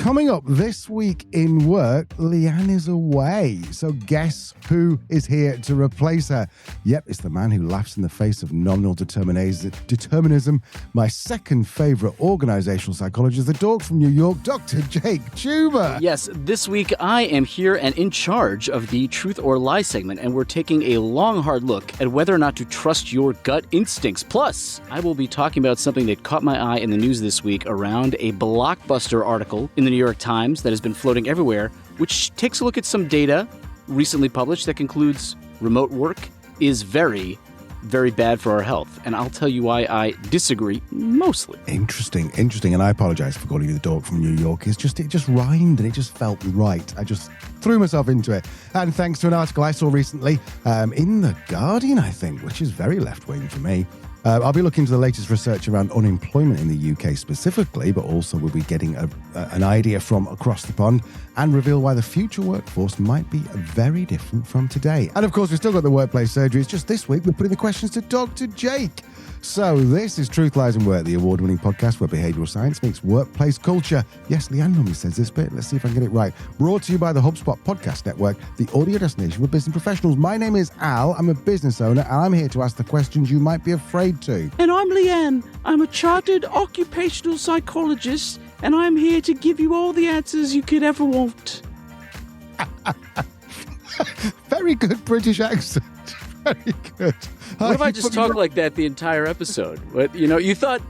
Coming up this week in work, Leanne is away. So guess who is here to replace her? Yep, it's the man who laughs in the face of nominal determinism. My second favorite organizational psychologist, the dork from New York, Dr. Jake Chuba. Yes, this week I am here and in charge of the Truth or Lie segment, and we're taking a long, hard look at whether or not to trust your gut instincts. Plus, I will be talking about something that caught my eye in the news this week around a blockbuster article in the New York Times that has been floating everywhere, which takes a look at some data recently published that concludes remote work is very, very bad for our health. And I'll tell you why I disagree mostly. Interesting. And I apologize for calling you the dork from New York. It just rhymed and it just felt right. I just threw myself into it. And thanks to an article I saw recently in The Guardian, I think, which is very left-wing for me. I'll be looking into the latest research around unemployment in the UK specifically, but also we'll be getting an idea from across the pond and reveal why the future workforce might be very different from today. And of course, we've still got the workplace surgery. It's just this week we're putting the questions to Dr. Jake. So this is Truth, Lies and Work, the award-winning podcast where behavioural science meets workplace culture. Yes, Leanne normally says this bit. Let's see if I can get it right. Brought to you by the HubSpot Podcast Network, the audio destination for business professionals. My name is Al. I'm a business owner, and I'm here to ask the questions you might be afraid to. And I'm Leanne. I'm a chartered occupational psychologist, and I'm here to give you all the answers you could ever want. Very good British accent. Very good. What if I just talk like that the entire episode? What, you thought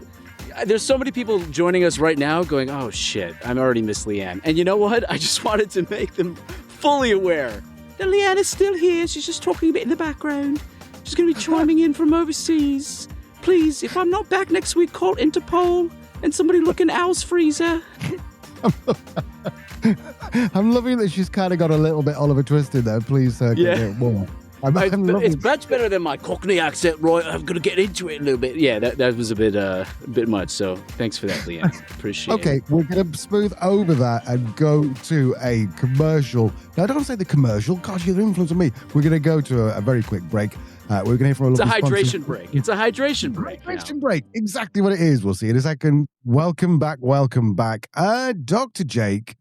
there's so many people joining us right now going, oh shit, I'm already Miss Leanne. And you know what? I just wanted to make them fully aware. Now, Leanne is still here. She's just talking a bit in the background. She's going to be chiming in from overseas. Please, if I'm not back next week, call Interpol and somebody look in Al's freezer. I'm loving that she's kind of got a little bit Oliver Twist in there. Please, get it more. It's much better than my Cockney accent, Roy. I'm going to get into it a little bit. Yeah, that was a bit much. So thanks for that, Leanne. Appreciate it. Okay, we're going to smooth over that and go to a commercial. Now, don't say the commercial. Gosh, you're influencing me. We're going to go to a very quick break. We're going to hear from a lovely sponsor. It's a hydration break. Hydration break. Exactly what it is. We'll see in a second. Welcome back. Dr. Jake,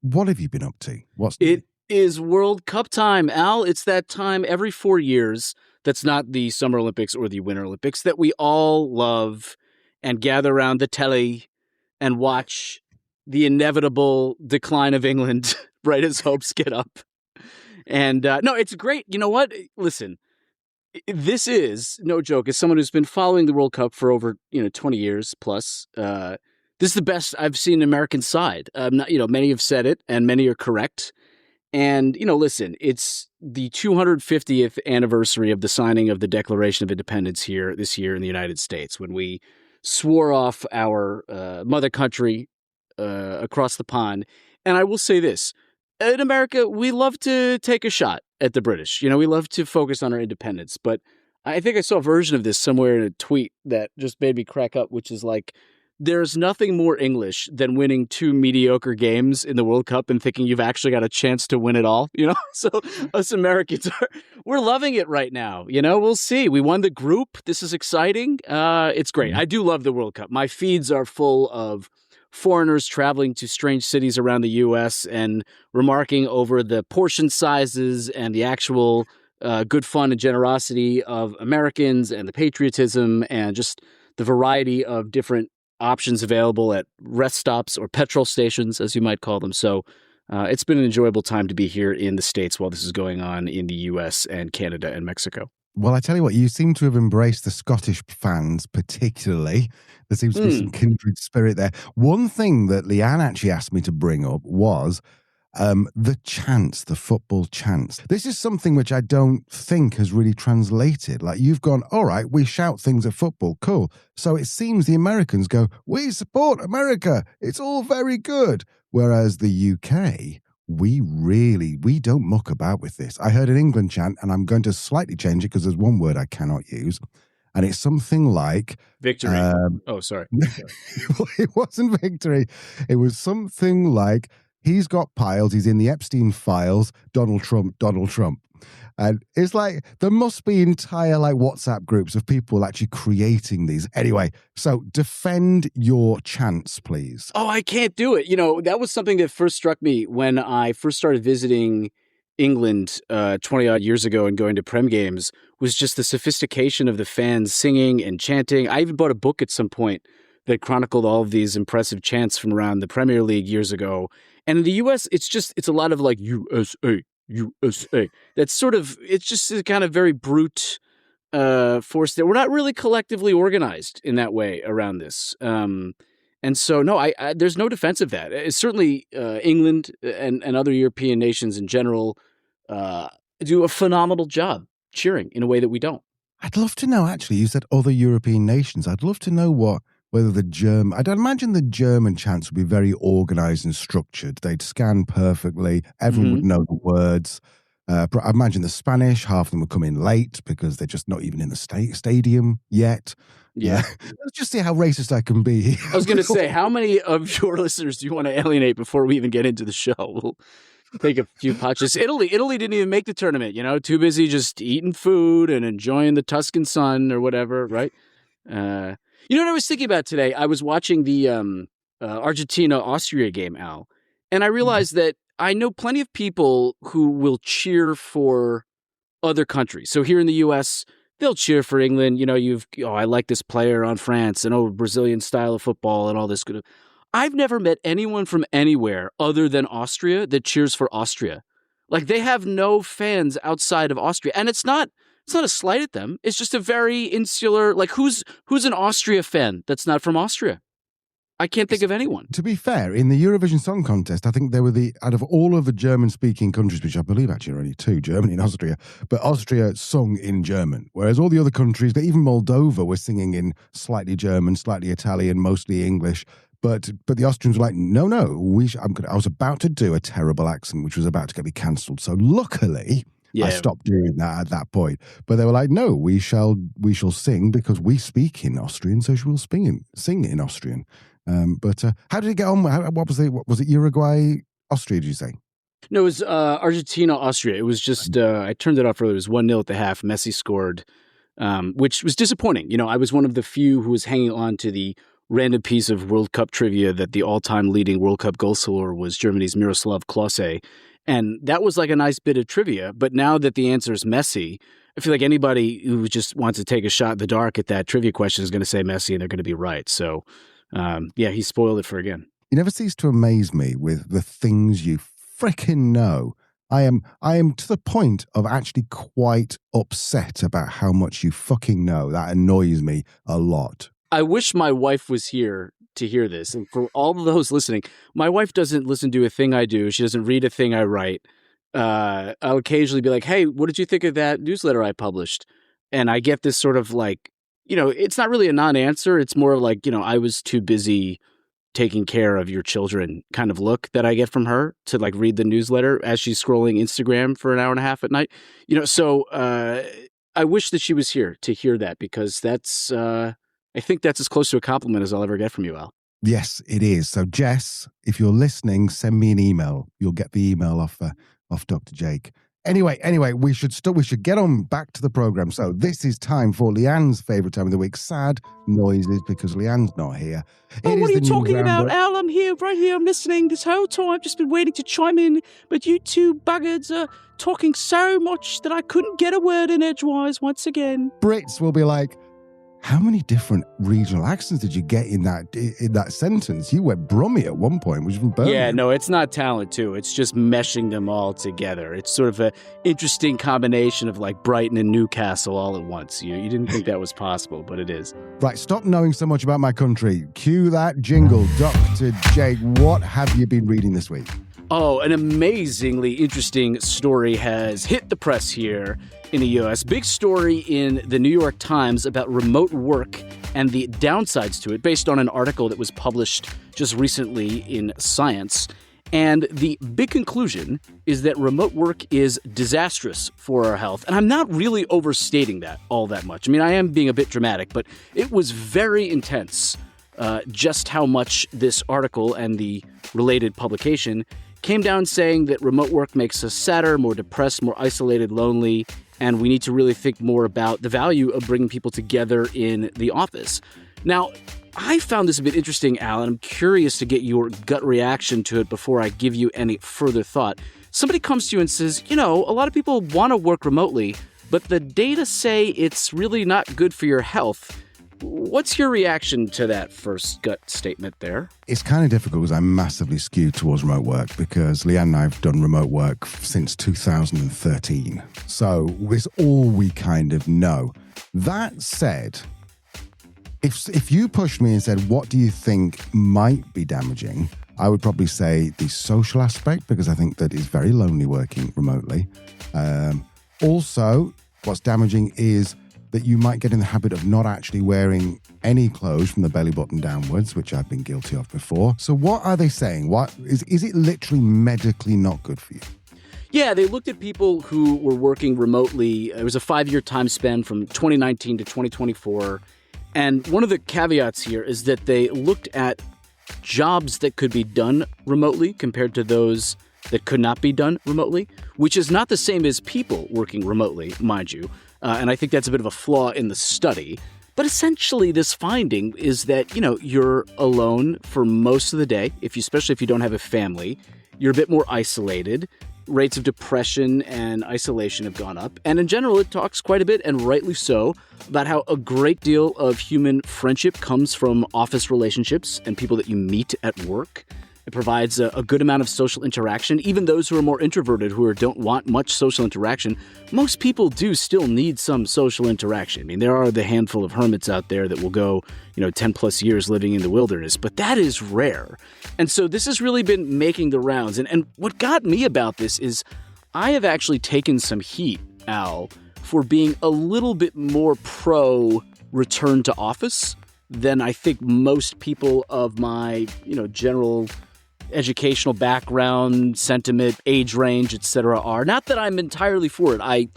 what have you been up to? It is World Cup time, Al. It's that time every 4 years that's not the Summer Olympics or the Winter Olympics that we all love and gather around the telly and watch the inevitable decline of England right as hopes get up. And no, it's great. You know what? Listen, this is, no joke, as someone who's been following the World Cup for over 20 years plus, this is the best I've seen American side. Many have said it and many are correct. And, listen, it's the 250th anniversary of the signing of the Declaration of Independence here this year in the United States, when we swore off our mother country across the pond. And I will say this, in America, we love to take a shot at the British. We love to focus on our independence. But I think I saw a version of this somewhere in a tweet that just made me crack up, which is like, there's nothing more English than winning 2 mediocre games in the World Cup and thinking you've actually got a chance to win it all, So us Americans, we're loving it right now. We'll see. We won the group. This is exciting. It's great. I do love the World Cup. My feeds are full of foreigners traveling to strange cities around the U.S. and remarking over the portion sizes and the actual good fun and generosity of Americans and the patriotism and just the variety of different options available at rest stops or petrol stations, as you might call them. So it's been an enjoyable time to be here in the States while this is going on in the U.S. and Canada and Mexico. Well, I tell you what, you seem to have embraced the Scottish fans particularly. There seems to be some kindred spirit there. One thing that Leanne actually asked me to bring up was the chants, the football chants. This is something which I don't think has really translated. Like, you've gone, all right, we shout things at football, cool. So it seems the Americans go, we support America. It's all very good. Whereas the UK, we don't muck about with this. I heard an England chant, and I'm going to slightly change it because there's one word I cannot use. And it's something like... Victory. Sorry. It wasn't victory. It was something like... He's got piles. He's in the Epstein files. Donald Trump, Donald Trump. And it's like, there must be entire like WhatsApp groups of people actually creating these. Anyway, so defend your chance, please. Oh, I can't do it. That was something that first struck me when I first started visiting England 20 odd years ago and going to Prem games, was just the sophistication of the fans singing and chanting. I even bought a book at some point that chronicled all of these impressive chants from around the Premier League years ago. And in the US, it's a lot of like USA, USA. It's just a kind of very brute force that we're not really collectively organized in that way around this. And so, no, I there's no defense of that. It's certainly England and other European nations in general do a phenomenal job cheering in a way that we don't. I'd love to know, actually, you said other European nations. I'd love to know whether I'd imagine the German chants would be very organized and structured. They'd scan perfectly. Everyone would know the words. I imagine the Spanish, half of them would come in late because they're just not even in the stadium yet. Yeah. Let's just see how racist I can be. I was going to say, how many of your listeners do you want to alienate before we even get into the show? We'll take a few patches. Italy didn't even make the tournament, too busy just eating food and enjoying the Tuscan sun or whatever, right? You know what I was thinking about today? I was watching the Argentina-Austria game, Al, and I realized that I know plenty of people who will cheer for other countries. So here in the U.S., they'll cheer for England. I like this player on France and Brazilian style of football and all this good. I've never met anyone from anywhere other than Austria that cheers for Austria. Like, they have no fans outside of Austria. And it's not a slight at them. It's just a very insular, like, who's an Austria fan that's not from Austria? I can't think of anyone. To be fair, in the Eurovision Song Contest, I think they were out of all of the German-speaking countries, which I believe actually are only two, Germany and Austria, but Austria sung in German, whereas all the other countries, even Moldova, were singing in slightly German, slightly Italian, mostly English. But the Austrians were like, no, I was about to do a terrible accent, which was about to get me cancelled. So luckily, I stopped doing that at that point. But they were like, no, we shall sing because we speak in Austrian, so we will sing in Austrian. But how did it get on? What was it? Was it Uruguay, Austria, did you say? No, it was Argentina, Austria. It was just, I turned it off earlier. It was 1-0 at the half. Messi scored, which was disappointing. I was one of the few who was hanging on to the random piece of World Cup trivia that the all-time leading World Cup goal scorer was Germany's Miroslav Klose. And that was like a nice bit of trivia. But now that the answer is Messi, I feel like anybody who just wants to take a shot in the dark at that trivia question is going to say Messi, and they're going to be right. So, he spoiled it for again. You never cease to amaze me with the things you frickin' know. I am to the point of actually quite upset about how much you fucking know. That annoys me a lot. I wish my wife was here to hear this. And for all of those listening, my wife doesn't listen to a thing I do. She doesn't read a thing I write. I'll occasionally be like, hey, what did you think of that newsletter I published? And I get this sort of like, it's not really a non-answer. It's more like, I was too busy taking care of your children kind of look that I get from her to like read the newsletter as she's scrolling Instagram for an hour and a half at night. So I wish that she was here to hear that, because that's, I think that's as close to a compliment as I'll ever get from you, Al. Yes, it is. So Jess, if you're listening, send me an email. You'll get the email off Dr. Jake. Anyway, we should get on back to the program. So this is time for Leanne's favorite time of the week, sad noises, because Leanne's not here. Oh, what are you talking about, Al? I'm here, right here. I'm listening this whole time. I've just been waiting to chime in, but you two buggards are talking so much that I couldn't get a word in edgewise once again. Brits will be like, how many different regional accents did you get in that sentence? You went Brummie at one point, which was Birmingham. Yeah, no, it's not talent, too. It's just meshing them all together. It's sort of an interesting combination of like Brighton and Newcastle all at once. You didn't think that was possible, but it is. Right, stop knowing so much about my country. Cue that jingle. Dr. Jake, what have you been reading this week? Oh, an amazingly interesting story has hit the press here in the U.S. Big story in the New York Times about remote work and the downsides to it, based on an article that was published just recently in Science. And the big conclusion is that remote work is disastrous for our health. And I'm not really overstating that all that much. I mean, I am being a bit dramatic, but it was very intense just how much this article and the related publication came down saying that remote work makes us sadder, more depressed, more isolated, lonely, and we need to really think more about the value of bringing people together in the office. Now, I found this a bit interesting, Alan. I'm curious to get your gut reaction to it before I give you any further thought. Somebody comes to you and says, a lot of people want to work remotely, but the data say it's really not good for your health. What's your reaction to that first gut statement there? It's kind of difficult because I'm massively skewed towards remote work because Leanne and I have done remote work since 2013. So it's all we kind of know. That said, if you pushed me and said, what do you think might be damaging? I would probably say the social aspect, because I think that it's very lonely working remotely. Also, what's damaging is that you might get in the habit of not actually wearing any clothes from the belly button downwards, which I've been guilty of before. So what are they saying? What is it literally medically not good for you? Yeah, they looked at people who were working remotely. It was a 5-year time span from 2019 to 2024. And one of the caveats here is that they looked at jobs that could be done remotely compared to those that could not be done remotely, which is not the same as people working remotely, mind you. And I think that's a bit of a flaw in the study. But essentially, this finding is that, you're alone for most of the day, especially if you don't have a family. You're a bit more isolated. Rates of depression and isolation have gone up. And in general, it talks quite a bit, and rightly so, about how a great deal of human friendship comes from office relationships and people that you meet at work. It provides a good amount of social interaction. Even those who are more introverted, who don't want much social interaction, most people do still need some social interaction. I mean, there are the handful of hermits out there that will go, 10 plus years living in the wilderness, but that is rare. And so this has really been making the rounds. And what got me about this is I have actually taken some heat, Al, for being a little bit more pro return to office than I think most people of my, general educational background, sentiment, age range, etc. are. Not that I'm entirely for it. I,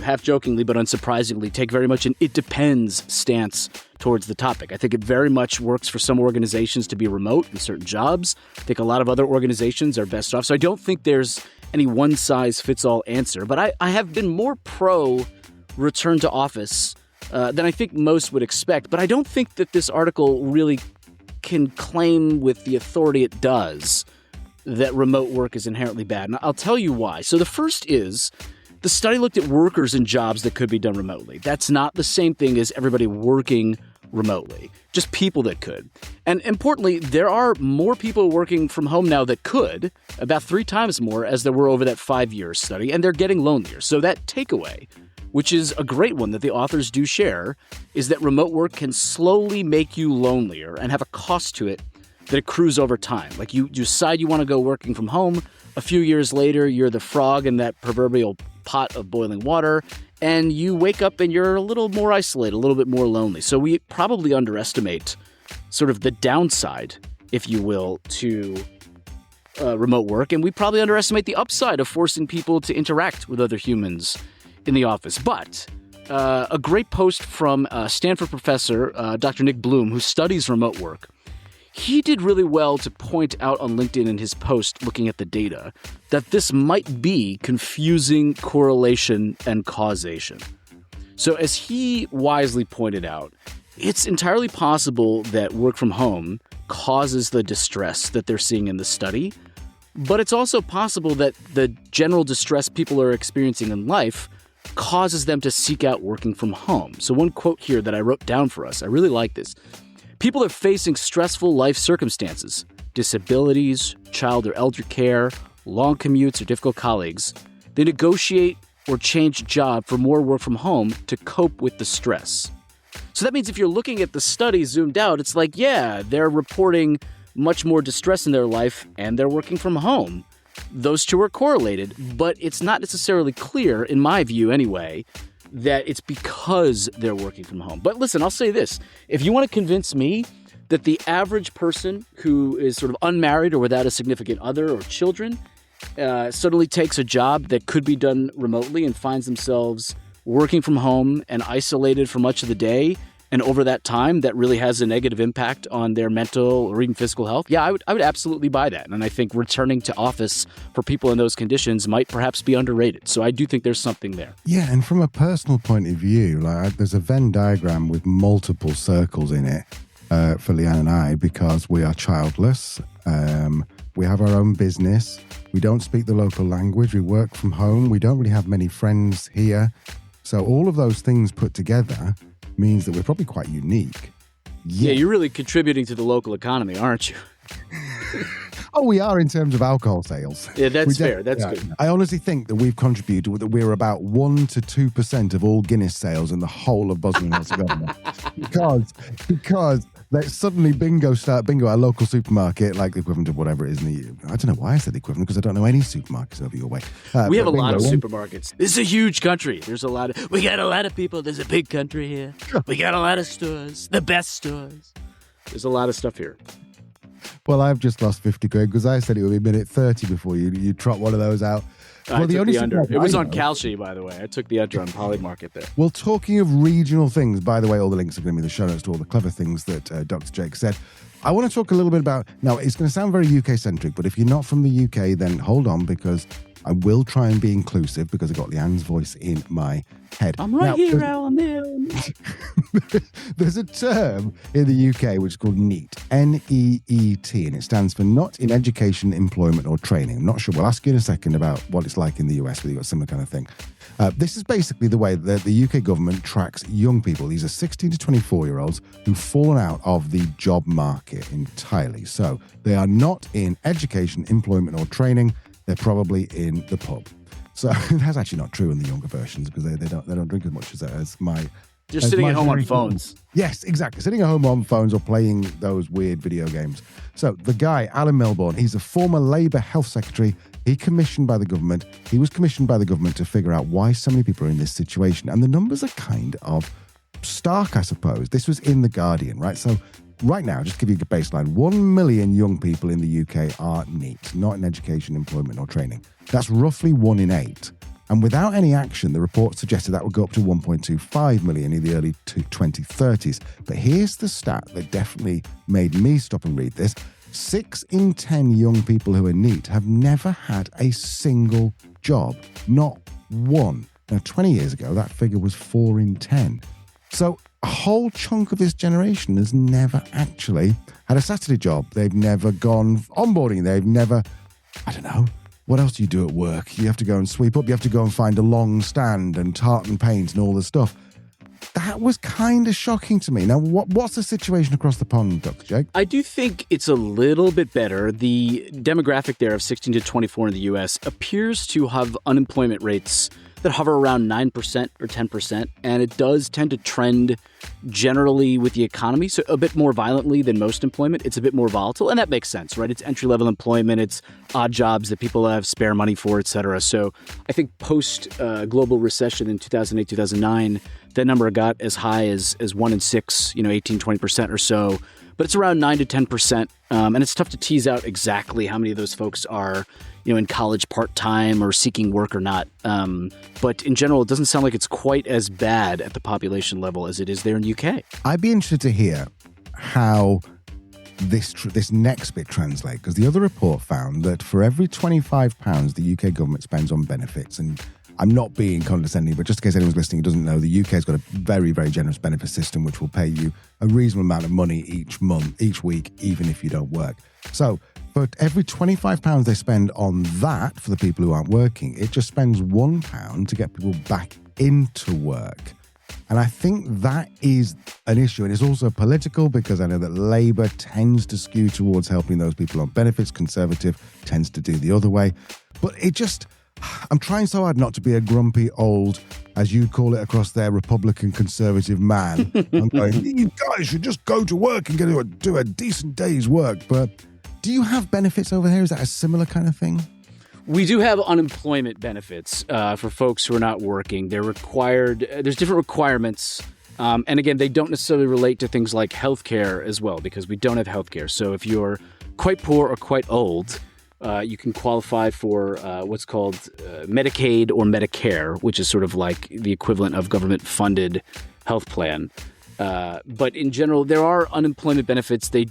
half jokingly but unsurprisingly, take very much an it depends stance towards the topic. I think it very much works for some organizations to be remote in certain jobs. I think a lot of other organizations are best off. So I don't think there's any one-size-fits-all answer. But I have been more pro return to office than I think most would expect. But I don't think that this article really can claim with the authority it does that remote work is inherently bad. And I'll tell you why. So the first is the study looked at workers and jobs that could be done remotely. That's not the same thing as everybody working remotely, just people that could. And importantly, there are more people working from home now that could, about 3 times more as there were over that 5-year study, and they're getting lonelier. So that takeaway, which is a great one that the authors do share, is that remote work can slowly make you lonelier and have a cost to it that accrues over time. Like you decide you want to go working from home. A few years later, you're the frog in that proverbial pot of boiling water, and you wake up and you're a little more isolated, a little bit more lonely. So we probably underestimate sort of the downside, if you will, to remote work, and we probably underestimate the upside of forcing people to interact with other humans in the office. But a great post from Stanford professor, Dr. Nick Bloom, who studies remote work, he did really well to point out on LinkedIn in his post looking at the data that this might be confusing correlation and causation. So as he wisely pointed out, it's entirely possible that work from home causes the distress that they're seeing in the study, but it's also possible that the general distress people are experiencing in life causes them to seek out working from home. So one quote here that I wrote down for us, I really like this. People are facing stressful life circumstances, disabilities, child or elder care, long commutes, or difficult colleagues. They negotiate or change job for more work from home to cope with the stress. So that means if you're looking at the study zoomed out, it's like, yeah, they're reporting much more distress in their life and they're working from home. Those two are correlated, but it's not necessarily clear, in my view anyway, that it's because they're working from home. But listen, I'll say this. If you want to convince me that the average person who is sort of unmarried or without a significant other or children suddenly takes a job that could be done remotely and finds themselves working from home and isolated for much of the day and over that time that really has a negative impact on their mental or even physical health, yeah, I would absolutely buy that. And I think returning to office for people in those conditions might perhaps be underrated. So I do think there's something there. Yeah, and from a personal point of view, like there's a Venn diagram with multiple circles in it for Leanne and I, because we are childless. We have our own business. We don't speak the local language. We work from home. We don't really have many friends here. So all of those things put together means that we're probably quite unique. Yeah, you're really contributing to the local economy, aren't you? Oh, we are in terms of alcohol sales. Yeah, that's fair. That's good. I honestly think that we've contributed, that we're about 1 to 2% of all Guinness sales in the whole of Bosnia and Herzegovina. because let's suddenly bingo, our local supermarket, like the equivalent of whatever it is in the, I don't know why I said equivalent, because I don't know any supermarkets over your way. We have a lot of supermarkets. This is a huge country. We got a lot of people. There's a big country here. We got a lot of stores, the best stores. There's a lot of stuff here. Well, I've just lost 50 quid because I said it would be minute 30 before you trot one of those out. I took the under. It was on Calci, by the way. I took the under on Polymarket there. Well, talking of regional things, by the way, all the links are going to be in the show notes to all the clever things that Dr. Jake said. I want to talk a little bit about, now it's going to sound very UK-centric, but if you're not from the UK, then hold on, because I will try and be inclusive because I've got Leanne's voice in my head. I'm right here, Alan. There's a term in the UK which is called NEET, N-E-E-T, and it stands for Not in Education, Employment or Training. I'm not sure. We'll ask you in a second about what it's like in the US, whether you've got a similar kind of thing. This is basically the way that the UK government tracks young people. These are 16 to 24-year-olds who've fallen out of the job market entirely. So they are not in education, employment or training. They're probably in the pub. So that's actually not true in the younger versions because they don't drink as much as my... Just sitting at home on phones. Yes, exactly. Sitting at home on phones or playing those weird video games. So the guy, Alan Milburn, he's a former Labour Health Secretary. He was commissioned by the government to figure out why so many people are in this situation. And the numbers are kind of stark, I suppose. This was in The Guardian, right? So right now, just to give you a baseline, 1 million young people in the UK are NEET, not in education, employment or training. That's roughly 1 in 8. And without any action, the report suggested that would go up to 1.25 million in the early 2030s. But here's the stat that definitely made me stop and read this. 6 in 10 young people who are NEET have never had a single job. Not one. Now, 20 years ago, that figure was 4 in 10. So a whole chunk of this generation has never actually had a Saturday job. They've never gone onboarding. They've never, I don't know, what else do you do at work? You have to go and sweep up. You have to go and find a long stand and tartan paint and all this stuff. That was kind of shocking to me. Now, what's the situation across the pond, Dr. Jake? I do think it's a little bit better. The demographic there of 16 to 24 in the U.S. appears to have unemployment rates that hover around 9% or 10%, and it does tend to trend generally with the economy, so a bit more violently than most employment. It's a bit more volatile, and that makes sense, right? It's entry-level employment, it's odd jobs that people have spare money for, et cetera. So I think post-global recession in 2008, 2009, that number got as high as 1 in 6, 18, 20% or so. But it's around 9 to 10%, and it's tough to tease out exactly how many of those folks are in college part-time or seeking work or not. But in general, it doesn't sound like it's quite as bad at the population level as it is there in the UK. I'd be interested to hear how this next bit translates, because the other report found that for every £25 the UK government spends on benefits, and I'm not being condescending, but just in case anyone's listening who doesn't know, the UK's got a very, very generous benefit system which will pay you a reasonable amount of money each month, each week, even if you don't work. So for every £25 they spend on that for the people who aren't working, it just spends £1 to get people back into work. And I think that is an issue. And it's also political because I know that Labour tends to skew towards helping those people on benefits. Conservative tends to do the other way. But I'm trying so hard not to be a grumpy old, as you call it across there, Republican conservative man. I'm going, you guys should just go to work and do a decent day's work. But do you have benefits over here? Is that a similar kind of thing? We do have unemployment benefits for folks who are not working. They're required. There's different requirements. And again, they don't necessarily relate to things like healthcare as well, because we don't have healthcare. So if you're quite poor or quite old, you can qualify for what's called Medicaid or Medicare, which is sort of like the equivalent of government-funded health plan. But in general, there are unemployment benefits. They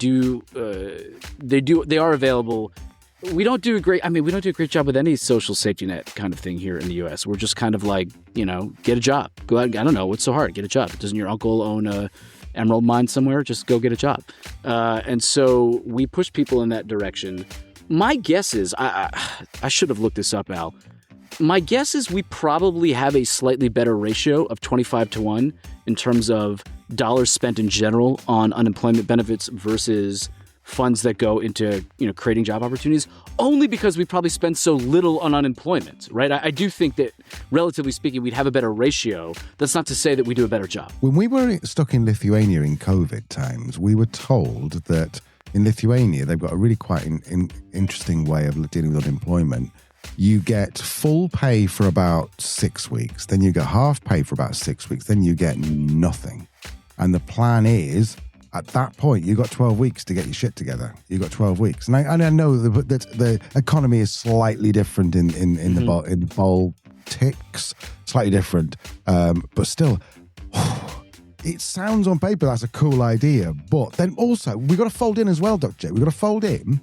are available. We don't do a great job with any social safety net kind of thing here in the U.S. We're just kind of like, get a job. Go out. I don't know. What's so hard? Get a job. Doesn't your uncle own a emerald mine somewhere? Just go get a job. And so we push people in that direction. My guess is, I should have looked this up, Al. My guess is we probably have a slightly better ratio of 25-1 in terms of dollars spent in general on unemployment benefits versus funds that go into, creating job opportunities, only because we probably spend so little on unemployment, right? I do think that, relatively speaking, we'd have a better ratio. That's not to say that we do a better job. When we were stuck in Lithuania in COVID times, we were told that in Lithuania, they've got a really quite interesting way of dealing with unemployment. You get full pay for about 6 weeks, then you get half pay for about 6 weeks, then you get nothing. And the plan is, at that point, you've got 12 weeks to get your shit together. You've got 12 weeks. And I know that the economy is slightly different in the Baltics, slightly different. But still, it sounds on paper that's a cool idea. But then also, we've got to fold in as well, Dr. J. We've got to fold in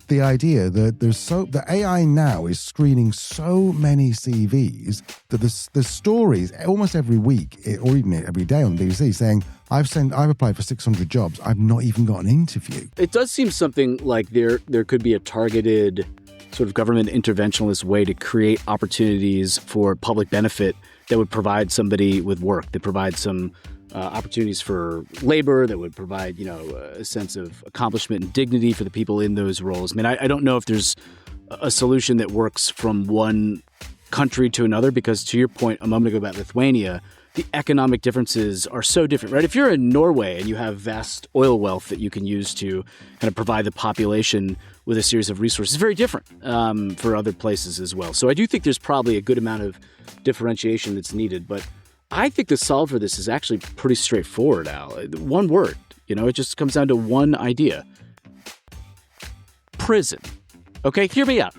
the idea that the AI now is screening so many CVs that there's stories almost every week or even every day on the BBC saying, I've applied for 600 jobs. I've not even got an interview. It does seem something like there could be a targeted sort of government interventionist way to create opportunities for public benefit that would provide somebody with work, that provide some opportunities for labor, that would provide, a sense of accomplishment and dignity for the people in those roles. I mean, I don't know if there's a solution that works from one country to another, because to your point a moment ago about Lithuania, the economic differences are so different, right? If you're in Norway and you have vast oil wealth that you can use to kind of provide the population with a series of resources, it's very different for other places as well. So I do think there's probably a good amount of differentiation that's needed, but I think the solve for this is actually pretty straightforward, Al. One word, it just comes down to one idea. Prison. Okay, hear me out.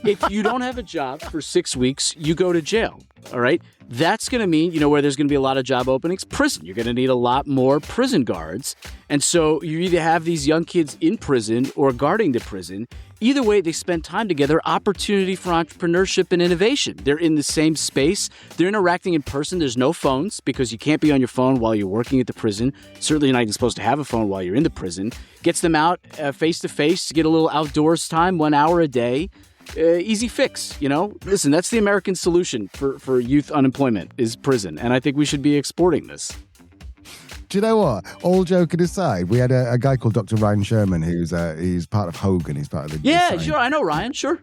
If you don't have a job for 6 weeks, you go to jail, all right? That's going to mean, where there's going to be a lot of job openings, prison. You're going to need a lot more prison guards. And so you either have these young kids in prison or guarding the prison. Either way, they spend time together, opportunity for entrepreneurship and innovation. They're in the same space. They're interacting in person. There's no phones because you can't be on your phone while you're working at the prison. Certainly you're not even supposed to have a phone while you're in the prison. Gets them out face-to-face to get a little outdoors time, 1 hour a day. Easy fix, Listen, that's the American solution for youth unemployment is prison. And I think we should be exporting this. Do you know what? All joking aside, we had a guy called Dr. Ryan Sherman, he's part of Hogan. He's part of the... Yeah, sure. I know Ryan, sure.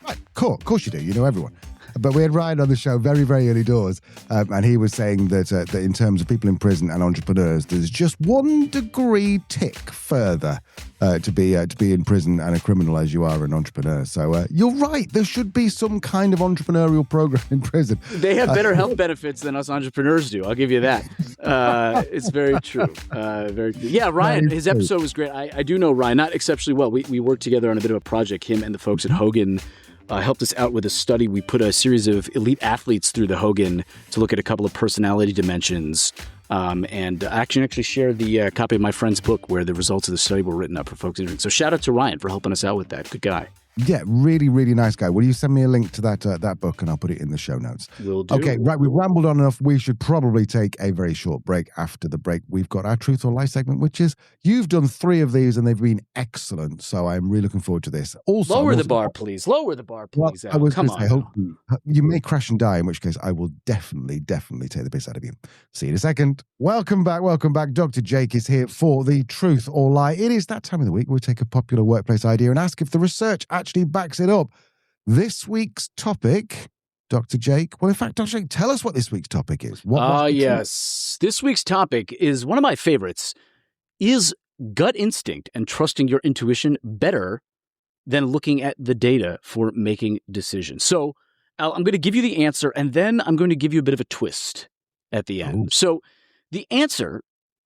Right, cool. Of course you do. You know everyone. But we had Ryan on the show very, very early doors, and he was saying that in terms of people in prison and entrepreneurs, there's just 1 degree tick further to be in prison and a criminal as you are an entrepreneur. So you're right. There should be some kind of entrepreneurial program in prison. They have better health benefits than us entrepreneurs do. I'll give you that. It's very true. Very true. Yeah, Ryan, his episode was great. I do know Ryan, not exceptionally well. We worked together on a bit of a project, him and the folks at Hogan. Helped us out with a study. We put a series of elite athletes through the Hogan to look at a couple of personality dimensions. And I actually shared the copy of my friend's book where the results of the study were written up for folks interested. So shout out to Ryan for helping us out with that. Good guy. Yeah, really, really nice guy. Will you send me a link to that book and I'll put it in the show notes? Will do. Okay, right. We've rambled on enough. We should probably take a very short break. After the break, we've got our Truth or Lie segment, which is you've done 3 of these and they've been excellent. So I'm really looking forward to this. Also, lower the bar, please. Lower the bar, please. Well, I was going to say, hope you may crash and die, in which case I will definitely take the piss out of you. See you in a second. Welcome back. Dr. Jake is here for the Truth or Lie. It is that time of the week where we take a popular workplace idea and ask if the research actually backs it up. This week's topic, Dr. Jake. Well, in fact, Dr. Jake, tell us what this week's topic is. Yes. This week's topic is one of my favorites. Is gut instinct and trusting your intuition better than looking at the data for making decisions? So, Al, I'm going to give you the answer, and then I'm going to give you a bit of a twist at the end. Ooh. So the answer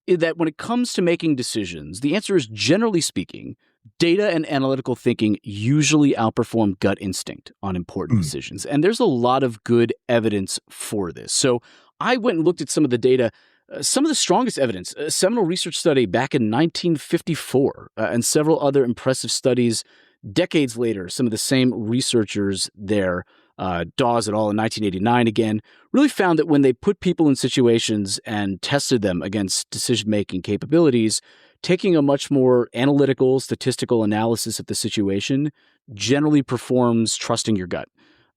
is that when it comes to making decisions, the answer is, generally speaking, data and analytical thinking usually outperform gut instinct on important decisions. And there's a lot of good evidence for this. So I went and looked at some of the data Some of the strongest evidence, a seminal research study back in 1954, and several other impressive studies decades later, some of the same researchers there, Dawes et al. In 1989 again, really found that when they put people in situations and tested them against decision-making capabilities, taking a much more analytical, statistical analysis of the situation generally performs trusting your gut.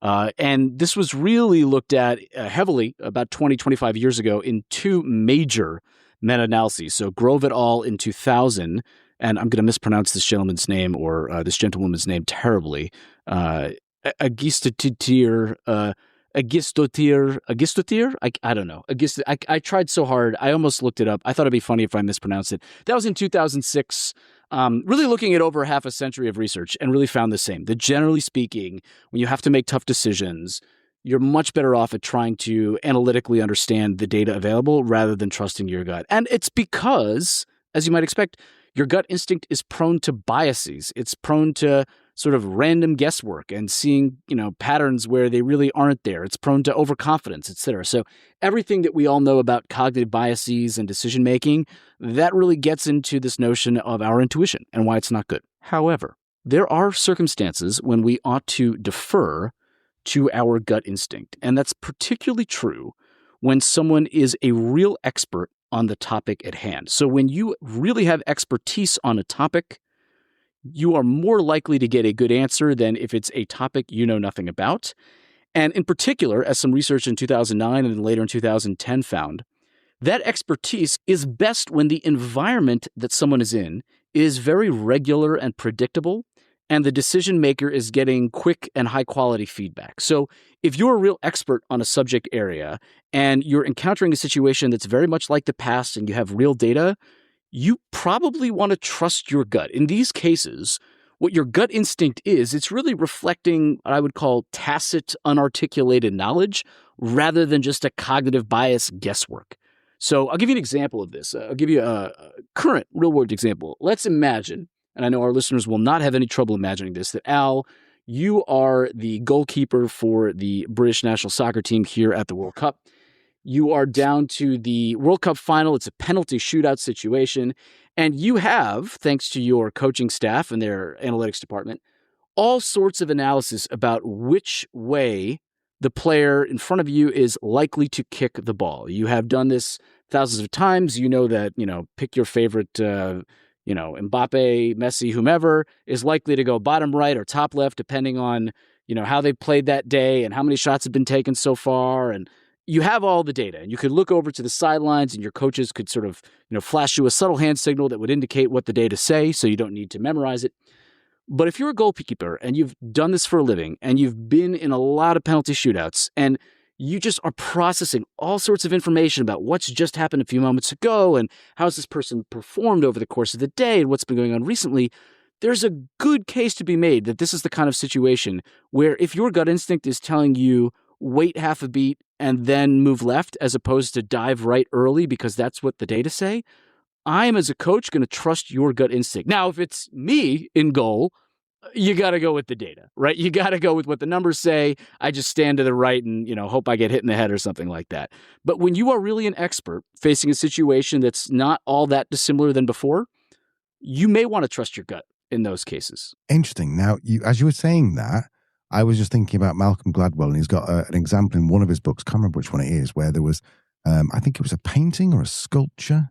And this was really looked at heavily about 20, 25 years ago in two major meta-analyses. So Grove et al. In 2000, and I'm going to mispronounce this gentleman's name or this gentlewoman's name terribly, Agistotir, I don't know. I tried so hard. I almost looked it up. I thought it'd be funny if I mispronounced it. That was in 2006. Really looking at over half a century of research and really found the same. That generally speaking, when you have to make tough decisions, you're much better off at trying to analytically understand the data available rather than trusting your gut. And it's because, as you might expect, your gut instinct is prone to biases. It's prone to sort of random guesswork and seeing, patterns where they really aren't there. It's prone to overconfidence, et cetera. So everything that we all know about cognitive biases and decision making, that really gets into this notion of our intuition and why it's not good. However, there are circumstances when we ought to defer to our gut instinct. And that's particularly true when someone is a real expert on the topic at hand. So when you really have expertise on a topic, you are more likely to get a good answer than if it's a topic you know nothing about. And in particular, as some research in 2009 and then later in 2010 found, that expertise is best when the environment that someone is in is very regular and predictable, and the decision maker is getting quick and high quality feedback. So if you're a real expert on a subject area and you're encountering a situation that's very much like the past and you have real data, you probably want to trust your gut. In these cases, what your gut instinct is, it's really reflecting what I would call tacit, unarticulated knowledge rather than just a cognitive bias guesswork. So I'll give you an example of this. I'll give you a current real-world example. Let's imagine, and I know our listeners will not have any trouble imagining this, that Al, you are the goalkeeper for the British national soccer team here at the World Cup. You are down to the World Cup final. It's a penalty shootout situation. And you have, thanks to your coaching staff and their analytics department, all sorts of analysis about which way the player in front of you is likely to kick the ball. You have done this thousands of times. You know that, pick your favorite, Mbappe, Messi, whomever is likely to go bottom right or top left, depending on, how they played that day and how many shots have been taken so far. And you have all the data, and you could look over to the sidelines and your coaches could sort of, flash you a subtle hand signal that would indicate what the data say, so you don't need to memorize it. But if you're a goalkeeper and you've done this for a living and you've been in a lot of penalty shootouts and you just are processing all sorts of information about what's just happened a few moments ago and how's this person performed over the course of the day and what's been going on recently, there's a good case to be made that this is the kind of situation where if your gut instinct is telling you wait half a beat and then move left as opposed to dive right early because that's what the data say, I'm, as a coach, going to trust your gut instinct. Now, if it's me in goal, you got to go with the data, right? You got to go with what the numbers say. I just stand to the right and, hope I get hit in the head or something like that. But when you are really an expert facing a situation that's not all that dissimilar than before, you may want to trust your gut in those cases. Interesting. Now, as you were saying that, I was just thinking about Malcolm Gladwell, and he's got an example in one of his books, can't remember which one it is, where there was, I think it was a painting or a sculpture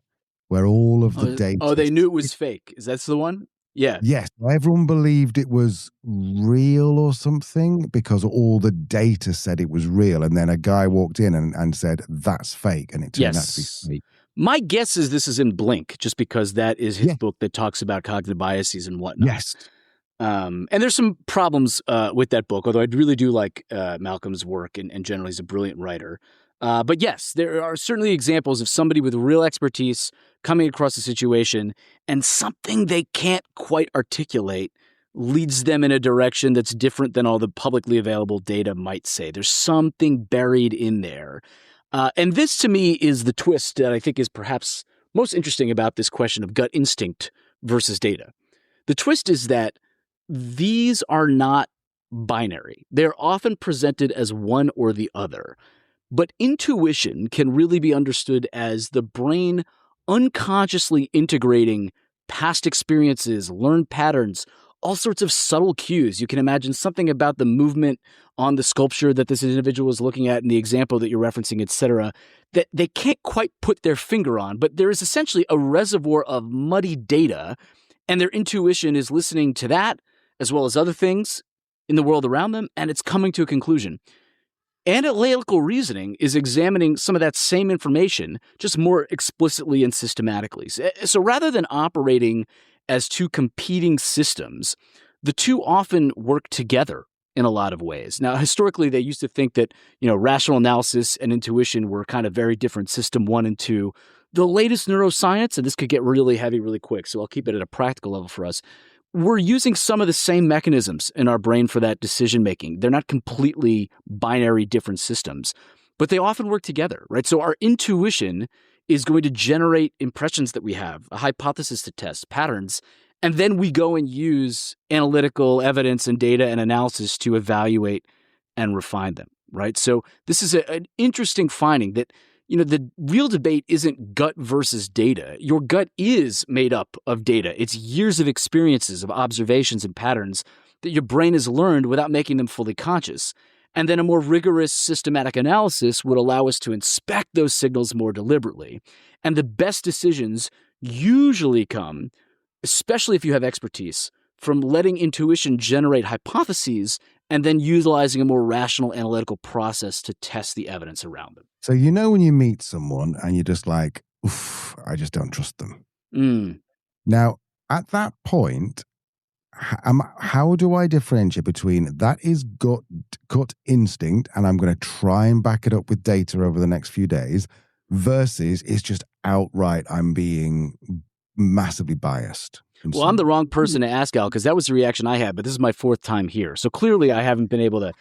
where all of the data... Oh, they knew it was fake. Is that the one? Yeah. Yes. Everyone believed it was real or something because all the data said it was real. And then a guy walked in and said, that's fake. And it turned out to be fake. My guess is this is in Blink, just because that is his book that talks about cognitive biases and whatnot. Yes. And there's some problems with that book, although I really do like Malcolm's work, and generally he's a brilliant writer. But yes, there are certainly examples of somebody with real expertise coming across a situation and something they can't quite articulate leads them in a direction that's different than all the publicly available data might say. There's something buried in there. And this, to me, is the twist that I think is perhaps most interesting about this question of gut instinct versus data. The twist is that these are not binary. They're often presented as one or the other. But intuition can really be understood as the brain unconsciously integrating past experiences, learned patterns, all sorts of subtle cues. You can imagine something about the movement on the sculpture that this individual is looking at in the example that you're referencing, etc., that they can't quite put their finger on, but there is essentially a reservoir of muddy data, and their intuition is listening to that as well as other things in the world around them, and it's coming to a conclusion. Analytical reasoning is examining some of that same information, just more explicitly and systematically. So rather than operating as two competing systems, the two often work together in a lot of ways. Now, historically, they used to think that, rational analysis and intuition were kind of very different, system 1 and 2. The latest neuroscience, and this could get really heavy really quick, so I'll keep it at a practical level for us. We're using some of the same mechanisms in our brain for that decision making. They're not completely binary different systems, but they often work together, right? So our intuition is going to generate impressions that we have, a hypothesis to test, patterns, and then we go and use analytical evidence and data and analysis to evaluate and refine them, right? So this is an interesting finding that the real debate isn't gut versus data. Your gut is made up of data. It's years of experiences, of observations and patterns that your brain has learned without making them fully conscious. And then a more rigorous systematic analysis would allow us to inspect those signals more deliberately. And the best decisions usually come, especially if you have expertise, from letting intuition generate hypotheses and then utilizing a more rational analytical process to test the evidence around them. So when you meet someone and you're just like, oof, I just don't trust them. Now, at that point, how do I differentiate between that is gut instinct and I'm going to try and back it up with data over the next few days versus it's just outright I'm being massively biased? Well, I'm the wrong person to ask, Al, because that was the reaction I had, but this is my 4th time here. So clearly I haven't been able to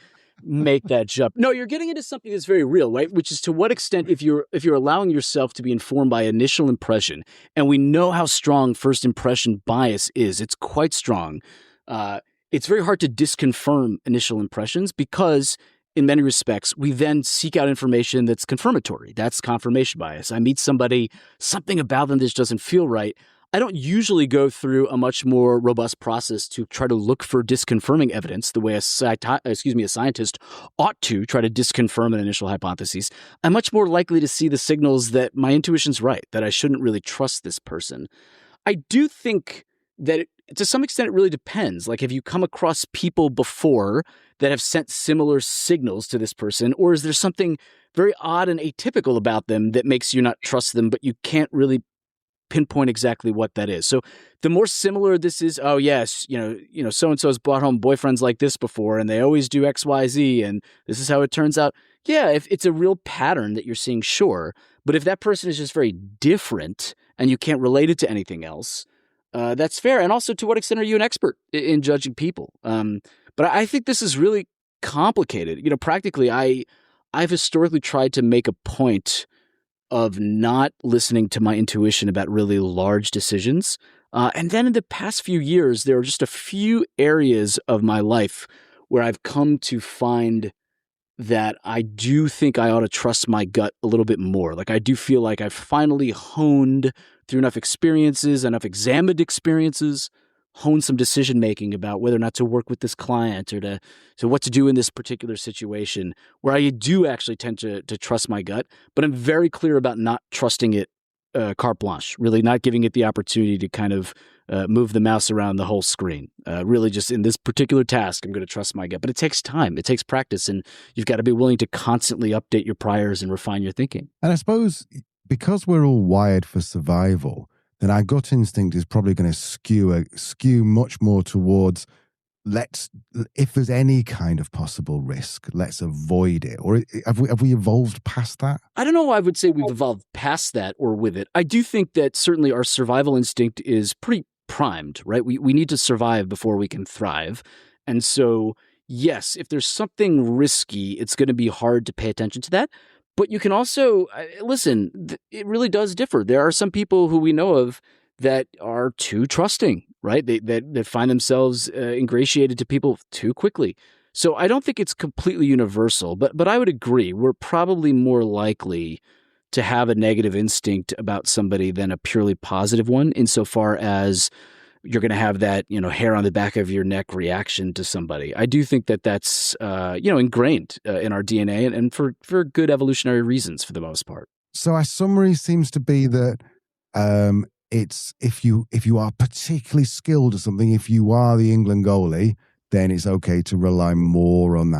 make that jump. No, you're getting into something that's very real, right? Which is to what extent, if you're allowing yourself to be informed by initial impression, and we know how strong first impression bias is, it's quite strong. It's very hard to disconfirm initial impressions because in many respects, we then seek out information that's confirmatory. That's confirmation bias. I meet somebody, something about them that just doesn't feel right. I don't usually go through a much more robust process to try to look for disconfirming evidence the way a scientist ought to try to disconfirm an initial hypothesis. I'm much more likely to see the signals that my intuition's right, that I shouldn't really trust this person. I do think that to some extent it really depends. Like, have you come across people before that have sent similar signals to this person, or is there something very odd and atypical about them that makes you not trust them, but you can't really pinpoint exactly what that is? So the more similar this is, oh yes, so-and-so's brought home boyfriends like this before and they always do X, Y, Z and this is how it turns out. Yeah, if it's a real pattern that you're seeing, sure. But if that person is just very different and you can't relate it to anything else, that's fair. And also, to what extent are you an expert in judging people? But I think this is really complicated. Practically, I've historically tried to make a point of not listening to my intuition about really large decisions. And then in the past few years, there are just a few areas of my life where I've come to find that I do think I ought to trust my gut a little bit more. Like, I do feel like I've finally honed through enough experiences, enough examined experiences, honed some decision-making about whether or not to work with this client or to what to do in this particular situation, where I do actually tend to trust my gut, but I'm very clear about not trusting it carte blanche, really not giving it the opportunity to kind of move the mouse around the whole screen. Really just in this particular task, I'm going to trust my gut. But it takes time. It takes practice, and you've got to be willing to constantly update your priors and refine your thinking. And I suppose because we're all wired for survival, then our gut instinct is probably going to skew much more towards if there's any kind of possible risk, let's avoid it. Or have we evolved past that? I don't know. I would say we've evolved past that or with it. I do think that certainly our survival instinct is pretty primed, right? We need to survive before we can thrive. And so, yes, if there's something risky, it's going to be hard to pay attention to that. But you can also, listen, it really does differ. There are some people who we know of that are too trusting, right? That find themselves ingratiated to people too quickly. So I don't think it's completely universal, but I would agree. We're probably more likely to have a negative instinct about somebody than a purely positive one, insofar as you're going to have that, hair on the back of your neck reaction to somebody. I do think that that's, ingrained in our DNA and for good evolutionary reasons for the most part. So our summary seems to be that it's if you are particularly skilled at something, if you are the England goalie, then it's okay to rely more on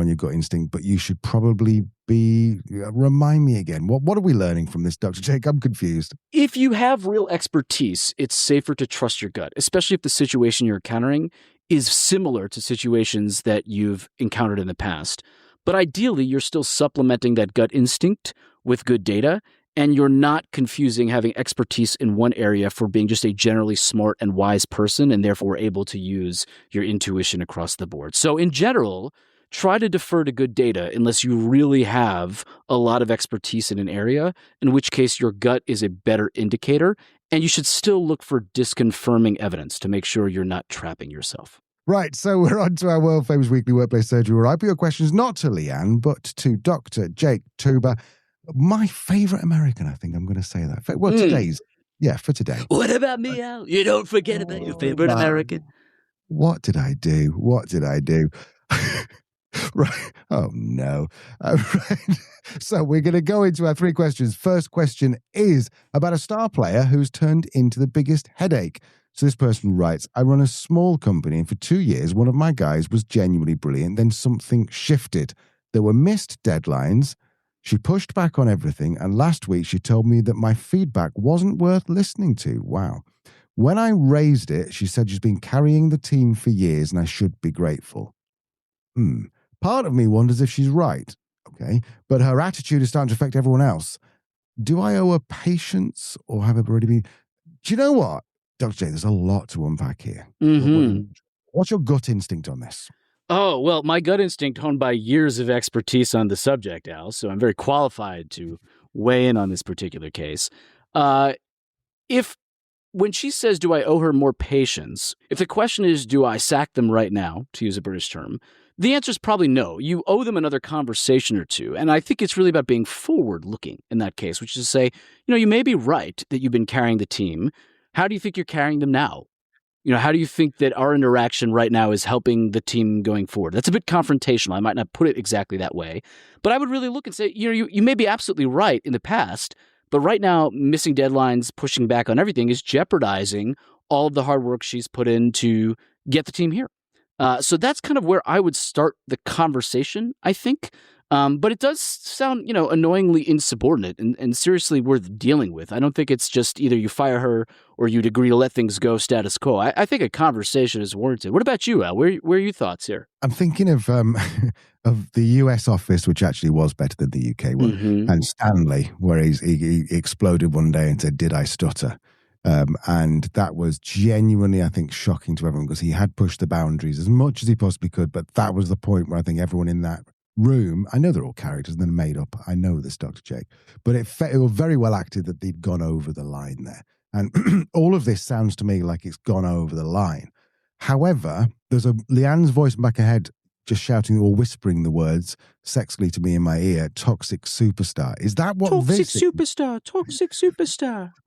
your gut instinct. But you should probably remind me again. What are we learning from this, Dr. Jake? I'm confused. If you have real expertise, it's safer to trust your gut, especially if the situation you're encountering is similar to situations that you've encountered in the past. But ideally, you're still supplementing that gut instinct with good data, and you're not confusing having expertise in one area for being just a generally smart and wise person, and therefore able to use your intuition across the board. So in general, try to defer to good data unless you really have a lot of expertise in an area, in which case your gut is a better indicator, and you should still look for disconfirming evidence to make sure you're not trapping yourself. Right, so we're on to our world-famous weekly workplace surgery, where I put your questions not to Leanne, but to Dr. Jake Tuber. My favorite American, I think I'm going to say that. Well, today's, for today. What about me, Al? You don't forget about your favorite American. What did I do? Right. Oh, no. Right. So we're going to go into our 3 questions. First question is about a star player who's turned into the biggest headache. So this person writes, I run a small company, and for 2 years, one of my guys was genuinely brilliant. Then something shifted. There were missed deadlines. She pushed back on everything, and last week she told me that my feedback wasn't worth listening to. Wow. When I raised it, she said she's been carrying the team for years and I should be grateful. Part of me wonders if she's right, okay? But her attitude is starting to affect everyone else. Do I owe her patience, or have I already been... Do you know what, Dr. J, there's a lot to unpack here. Mm-hmm. What's your gut instinct on this? Oh, well, my gut instinct honed by years of expertise on the subject, Al, so I'm very qualified to weigh in on this particular case. When she says, do I owe her more patience, if the question is, do I sack them right now, to use a British term, the answer is probably no. You owe them another conversation or two. And I think it's really about being forward-looking in that case, which is to say, you may be right that you've been carrying the team. How do you think you're carrying them now? How do you think that our interaction right now is helping the team going forward? That's a bit confrontational. I might not put it exactly that way, but I would really look and say, you may be absolutely right in the past, but right now, missing deadlines, pushing back on everything is jeopardizing all of the hard work she's put in to get the team here. So that's kind of where I would start the conversation, I think. But it does sound, annoyingly insubordinate and seriously worth dealing with. I don't think it's just either you fire her or you'd agree to let things go status quo. I think a conversation is warranted. What about you, Al? Where are your thoughts here? I'm thinking of the US office, which actually was better than the UK one, and Stanley, where he exploded one day and said, "Did I stutter?" And that was genuinely, I think, shocking to everyone because he had pushed the boundaries as much as he possibly could. But that was the point where I think everyone in that room, I know they're all characters and they're made up. I know this, Dr. Jake, but it was very well acted that they'd gone over the line there. And all of this sounds to me like it's gone over the line. However, there's Leanne's voice back ahead just shouting or whispering the words sexily to me in my ear, toxic superstar. Is that what toxic superstar?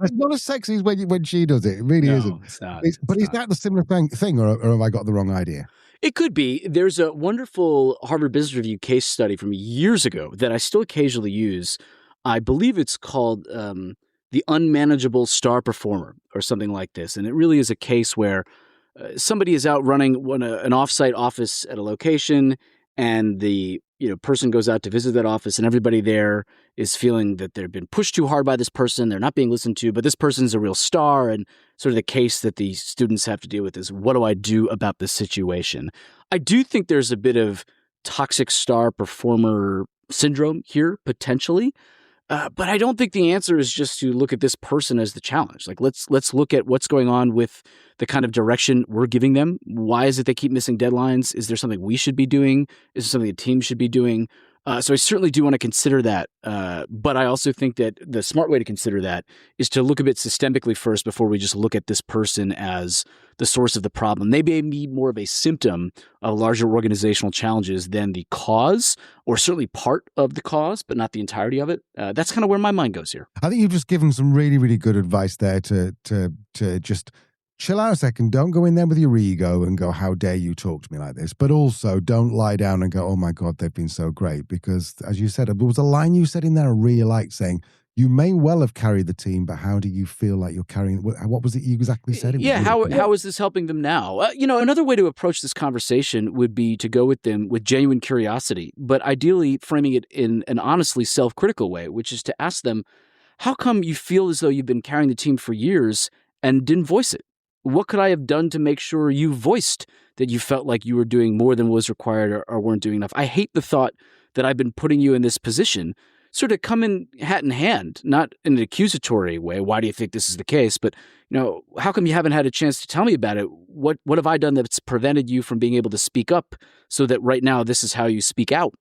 It's not as sexy as when she does it. It really isn't. It's not. But is that the similar thing or have I got the wrong idea? It could be. There's a wonderful Harvard Business Review case study from years ago that I still occasionally use. I believe it's called The Unmanageable Star Performer or something like this. And it really is a case where somebody is out running an offsite office at a location, and the person goes out to visit that office, and everybody there is feeling that they've been pushed too hard by this person. They're not being listened to, but this person's a real star. And sort of the case that the students have to deal with is, what do I do about this situation? I do think there's a bit of toxic star performer syndrome here, potentially. But I don't think the answer is just to look at this person as the challenge. Like, let's look at what's going on with the kind of direction we're giving them. Why is it they keep missing deadlines? Is there something we should be doing? Is there something the team should be doing? So I certainly do want to consider that. But I also think that the smart way to consider that is to look a bit systemically first before we just look at this person as the source of the problem. They may be more of a symptom of larger organizational challenges than the cause, or certainly part of the cause, but not the entirety of it. That's kind of where my mind goes here. I think you've just given some really, really good advice there to just chill out a second. Don't go in there with your ego and go, how dare you talk to me like this? But also don't lie down and go, oh my God, they've been so great. Because as you said, there was a line you said in there I really liked, saying, you may well have carried the team, but how do you feel like you're carrying? What was it you exactly said? How is this helping them now? Another way to approach this conversation would be to go with them with genuine curiosity, but ideally framing it in an honestly self-critical way, which is to ask them, how come you feel as though you've been carrying the team for years and didn't voice it? What could I have done to make sure you voiced that you felt like you were doing more than was required or weren't doing enough? I hate the thought that I've been putting you in this position, sort of come in hat in hand, not in an accusatory way. Why do you think this is the case? But, how come you haven't had a chance to tell me about it? What have I done that's prevented you from being able to speak up so that right now this is how you speak out?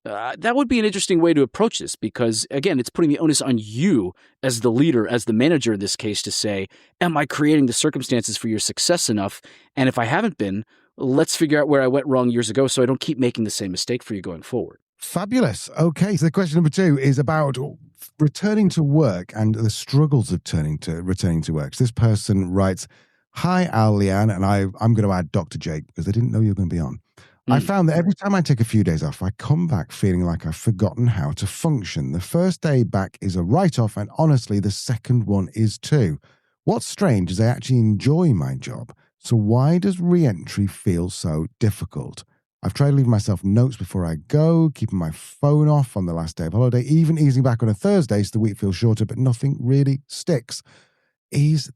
That would be an interesting way to approach this because, again, it's putting the onus on you as the leader, as the manager in this case, to say, am I creating the circumstances for your success enough? And if I haven't been, let's figure out where I went wrong years ago so I don't keep making the same mistake for you going forward. Fabulous. Okay, so the question number 2 is about returning to work and the struggles of returning to work. So this person writes, hi, Al, Leanne, and I'm going to add Dr. Jake because I didn't know you were going to be on. I found that every time I take a few days off, I come back feeling like I've forgotten how to function. The first day back is a write-off, and honestly, the second one is too. What's strange is I actually enjoy my job. So why does re-entry feel so difficult? I've tried leaving myself notes before I go, keeping my phone off on the last day of holiday, even easing back on a Thursday so the week feels shorter, but nothing really sticks.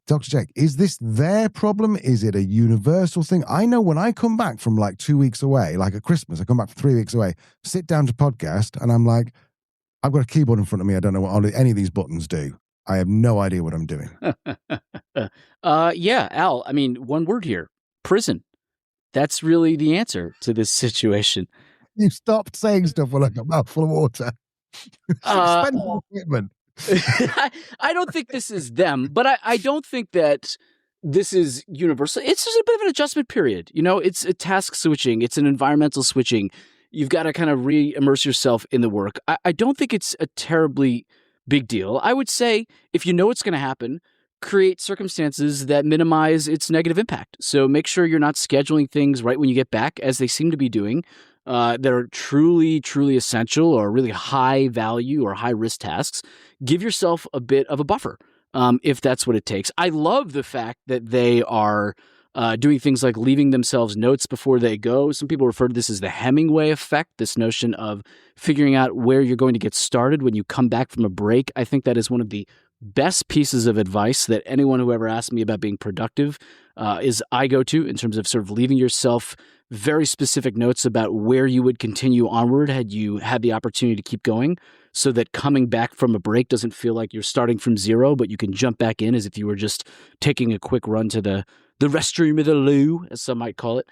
Dr. Jake, is this their problem? Is it a universal thing? I know when I come back from like 2 weeks away, like at Christmas, I come back from 3 weeks away, sit down to podcast, and I'm like, I've got a keyboard in front of me. I don't know what any of these buttons do. I have no idea what I'm doing. Yeah, Al, I mean, one word here, prison. That's really the answer to this situation. You stopped saying stuff when I got a mouthful of water. Spend equipment. I don't think this is them, but I don't think that this is universal. It's just a bit of an adjustment period. It's a task switching. It's an environmental switching. You've got to kind of re-immerse yourself in the work. I don't think it's a terribly big deal. I would say if you know it's going to happen, create circumstances that minimize its negative impact. So make sure you're not scheduling things right when you get back, as they seem to be doing, that are truly, truly essential or really high value or high risk tasks. Give yourself a bit of a buffer if that's what it takes. I love the fact that they are doing things like leaving themselves notes before they go. Some people refer to this as the Hemingway effect, this notion of figuring out where you're going to get started when you come back from a break. I think that is one of the best pieces of advice that anyone who ever asked me about being productive is I go to in terms of sort of leaving yourself very specific notes about where you would continue onward had you had the opportunity to keep going, so that coming back from a break doesn't feel like you're starting from zero, but you can jump back in as if you were just taking a quick run to the restroom or the loo, as some might call it.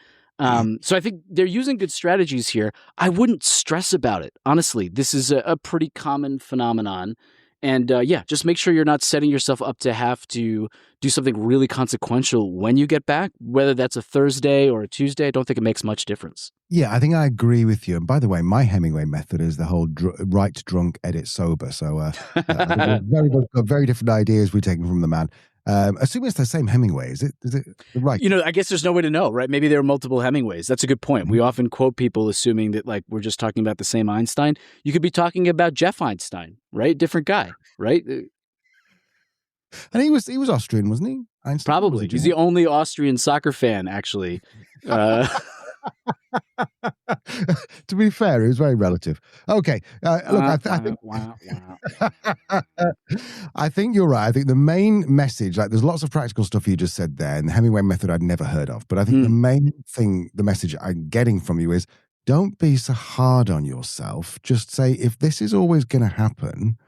So I think they're using good strategies here. I wouldn't stress about it. Honestly, this is a pretty common phenomenon. And just make sure you're not setting yourself up to have to do something really consequential when you get back, whether that's a Thursday or a Tuesday. I don't think it makes much difference. Yeah, I think I agree with you. And by the way, my Hemingway method is the whole write drunk, edit sober. So I think very different ideas we're taking from the man. Assuming it's the same Hemingway, is it right? I guess there's no way to know, right? Maybe there are multiple Hemingways. That's a good point. We often quote people assuming that like we're just talking about the same Einstein. You could be talking about Jeff Einstein, right? Different guy, right? And he was Austrian, wasn't he? Einstein? Probably. He's the only Austrian soccer fan, actually. To be fair, it was very relative. Okay, look, I think I think you're right. I think the main message, like, there's lots of practical stuff you just said there, and the Hemingway method I'd never heard of. But I think the main thing, the message I'm getting from you is, don't be so hard on yourself. Just say, if this is always going to happen,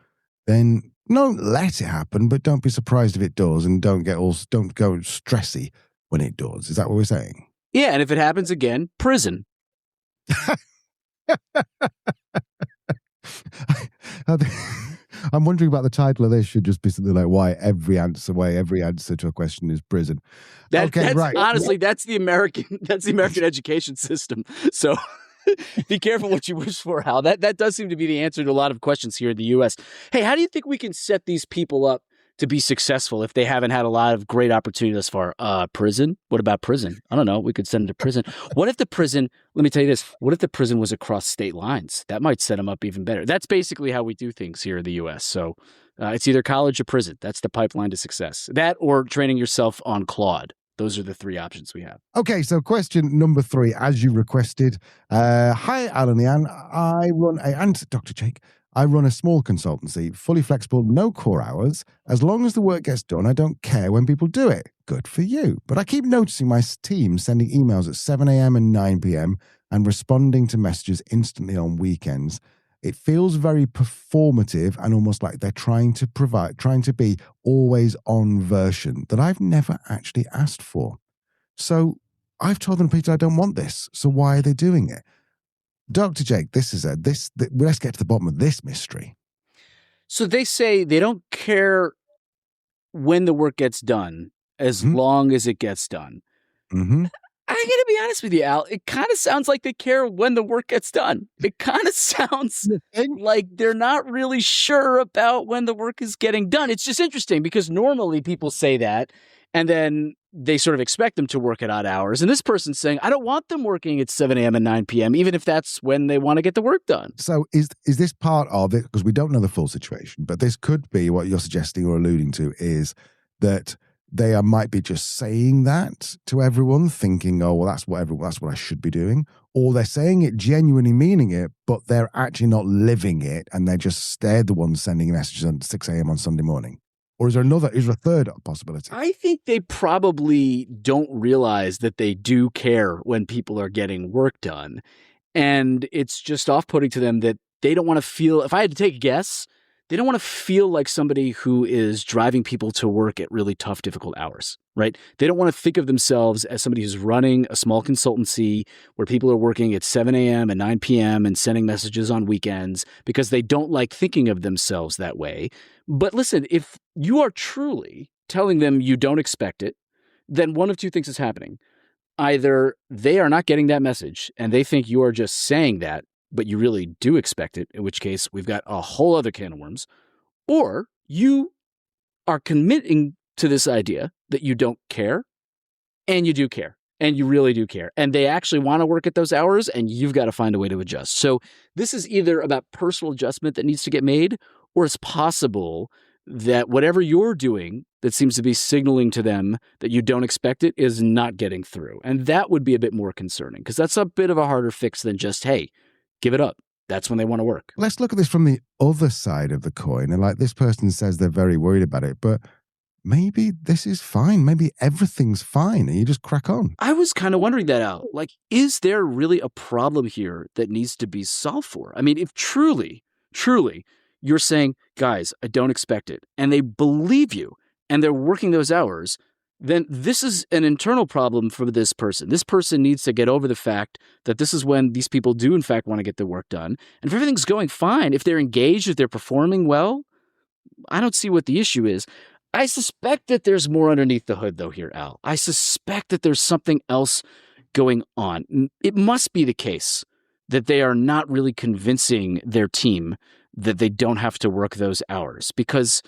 then don't let it happen. But don't be surprised if it does, and don't go stressy when it does. Is that what we're saying? Yeah, and if it happens again, prison. I'm wondering about the title of this. Should just be something like "Why every answer to a question is prison." That's right. Honestly, that's the American education system. So be careful what you wish for, Hal. That does seem to be the answer to a lot of questions here in the U.S. Hey, how do you think we can set these people up to be successful if they haven't had a lot of great opportunity thus far? Prison? What about prison? I don't know. We could send them to prison. What if the prison, let me tell you this, what if the prison was across state lines? That might set them up even better. That's basically how we do things here in the U.S. So it's either college or prison. That's the pipeline to success. That or training yourself on Claude. Those are the three options we have. Okay, so question number 3, as you requested. Hi, Alan and Dr. Jake. I run a small consultancy, fully flexible, no core hours. As long as the work gets done, I don't care when people do it. Good for you. But I keep noticing my team sending emails at 7 a.m. and 9 p.m. and responding to messages instantly on weekends. It feels very performative and almost like they're trying to be always on version that I've never actually asked for. So I've told them, Peter, I don't want this. So why are they doing it? Dr. Jake, let's get to the bottom of this mystery. So they say they don't care when the work gets done as long as it gets done. Mm-hmm. I got to be honest with you, Al. It kind of sounds like they care when the work gets done. It kind of sounds like they're not really sure about when the work is getting done. It's just interesting because normally people say that and then they sort of expect them to work at odd hours. And this person's saying, I don't want them working at 7 a.m. and 9 p.m., even if that's when they want to get the work done. So is this part of it? Because we don't know the full situation, but this could be what you're suggesting or alluding to is that they might be just saying that to everyone, thinking, oh, well, that's what I should be doing. Or they're saying it, genuinely meaning it, but they're actually not living it. And they're the ones sending messages at 6 a.m. on Sunday morning. Or is there a third possibility? I think they probably don't realize that they do care when people are getting work done. And it's just off-putting to them that they don't want to feel, if I had to take a guess, they don't want to feel like somebody who is driving people to work at really tough, difficult hours, right? They don't want to think of themselves as somebody who's running a small consultancy where people are working at 7 a.m. and 9 p.m. and sending messages on weekends because they don't like thinking of themselves that way. But listen, if you are truly telling them you don't expect it, then one of two things is happening. Either they are not getting that message and they think you are just saying that, but you really do expect it, in which case we've got a whole other can of worms, or you are committing to this idea that you don't care and you do care and you really do care and they actually want to work at those hours and you've got to find a way to adjust. So this is either about personal adjustment that needs to get made, or it's possible that whatever you're doing that seems to be signaling to them that you don't expect it is not getting through. And that would be a bit more concerning because that's a bit of a harder fix than just, hey, give it up. That's when they want to work. Let's look at this from the other side of the coin. And like this person says they're very worried about it, but maybe this is fine. Maybe everything's fine and you just crack on. I was kind of wondering that out. Like, is there really a problem here that needs to be solved for? I mean, if truly you're saying, guys, I don't expect it, and they believe you and they're working those hours, then this is an internal problem for this person. This person needs to get over the fact that this is when these people do, in fact, want to get their work done. And if everything's going fine, if they're engaged, if they're performing well, I don't see what the issue is. I suspect that there's more underneath the hood, though, here, Al. I suspect that there's something else going on. It must be the case that they are not really convincing their team that they don't have to work those hours, because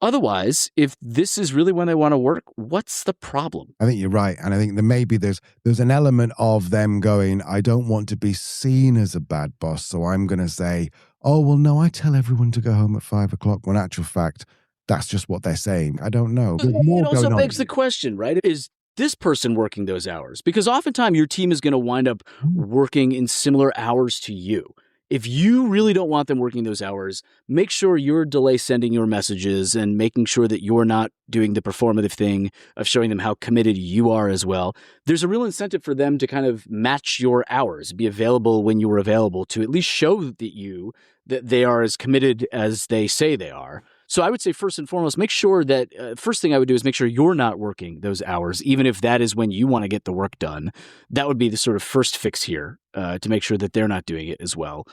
otherwise, if this is really when they want to work, what's the problem? I think you're right. And I think that maybe there's an element of them going, I don't want to be seen as a bad boss. So I'm going to say, oh, well, no, I tell everyone to go home at 5 o'clock. When in actual fact, that's just what they're saying. I don't know. It also begs the question, right? Is this person working those hours? Because oftentimes your team is going to wind up working in similar hours to you. If you really don't want them working those hours, make sure you're delay sending your messages and making sure that you're not doing the performative thing of showing them how committed you are as well. There's a real incentive for them to kind of match your hours, be available when you're available, to at least show that they are as committed as they say they are. So I would say first and foremost, make sure that first thing I would do is make sure you're not working those hours, even if that is when you want to get the work done. That would be the sort of first fix here to make sure that they're not doing it as well.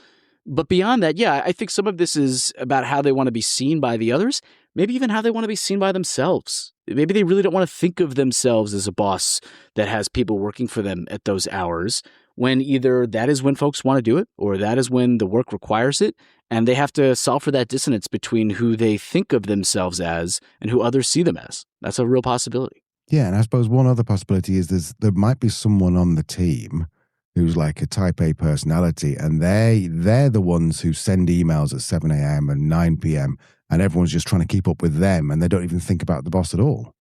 But beyond that, yeah, I think some of this is about how they want to be seen by the others, maybe even how they want to be seen by themselves. Maybe they really don't want to think of themselves as a boss that has people working for them at those hours, when either that is when folks want to do it or that is when the work requires it. And they have to solve for that dissonance between who they think of themselves as and who others see them as. That's a real possibility. Yeah, and I suppose one other possibility is there might be someone on the team who's like a type A personality, and they're the ones who send emails at 7 a.m. and 9 p.m. and everyone's just trying to keep up with them and they don't even think about the boss at all.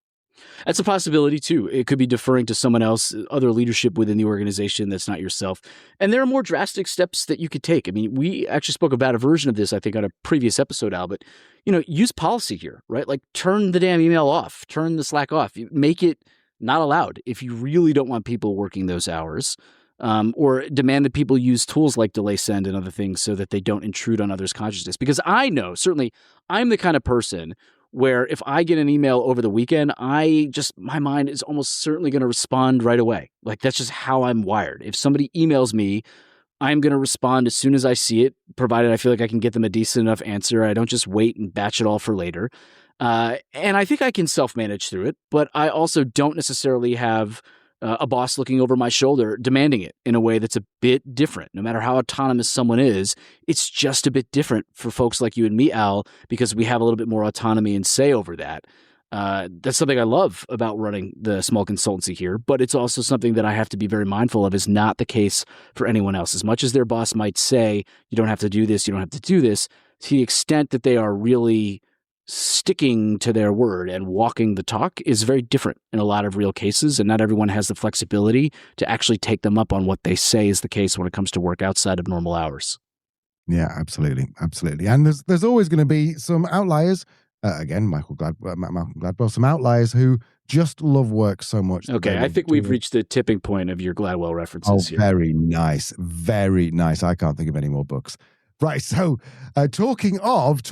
That's a possibility too. It could be deferring to someone else, other leadership within the organization that's not yourself. And there are more drastic steps that you could take. I mean, we actually spoke about a version of this, I think, on a previous episode, Al, but, use policy here, right? Like turn the damn email off, turn the Slack off, make it not allowed if you really don't want people working those hours. Or demand that people use tools like delay send and other things so that they don't intrude on others' consciousness. Because I know, certainly, I'm the kind of person where if I get an email over the weekend, my mind is almost certainly going to respond right away. Like that's just how I'm wired. If somebody emails me, I'm going to respond as soon as I see it, provided I feel like I can get them a decent enough answer. I don't just wait and batch it all for later. And I think I can self-manage through it, but I also don't necessarily have a boss looking over my shoulder demanding it in a way that's a bit different. No matter how autonomous someone is, it's just a bit different for folks like you and me, Al, because we have a little bit more autonomy and say over that. That's something I love about running the small consultancy here, but it's also something that I have to be very mindful of is not the case for anyone else. As much as their boss might say, you don't have to do this, you don't have to do this, to the extent that they are really sticking to their word and walking the talk is very different in a lot of real cases, and not everyone has the flexibility to actually take them up on what they say is the case when it comes to work outside of normal hours. Yeah, absolutely. And there's always going to be some outliers. Again, Malcolm Gladwell, some outliers who just love work so much. Okay, I think we've reached the tipping point of your Gladwell references here. Very nice. Very nice. I can't think of any more books. Right, so talking of